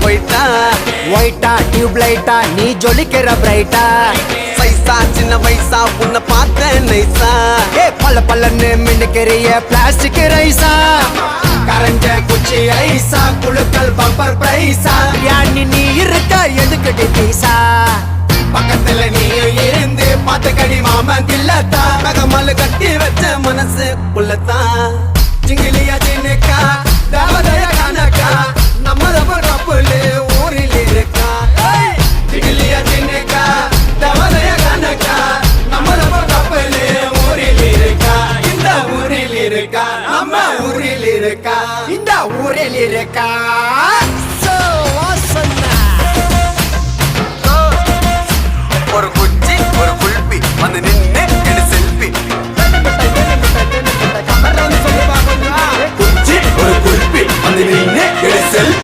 போயிட்டா ஒயிட்டா டியூப் லைட்டா நீ ஜொலிக்கிற பிரைட்டா சைஸா சின்ன வயசா உன்னை பார்த்தேன் நைஸா ஏ பல்ல பல்லன்னு மின்னுக்கிறிய பிளாஸ்டிக் ரைஸா கரண்ட குச்சி ஐசா குழுக்கள் பம்பர் பிரைஸா யானி நீ இருக்க எதுக்கிட்டு பீசா பக்கத்துல நீயும் இருந்து பார்த்து கடி மாமன் கில்லத்தா மகமால கட்டி வச்ச மனசு புள்ளத்தான் ஜிங்கிலியா சின்னக்கா தேவதைய கணக்கா நம்ம ரப்புலு ஊரில் இருக்கா ஜிங்கிலியா சின்னக்கா தேவதைய கணக்கா நம்ம ரப்புலு ஊரில் இருக்கா இந்த ஊரில் இருக்கா நம்ம ஊரில் இருக்கா இந்த ஊரில் இருக்கா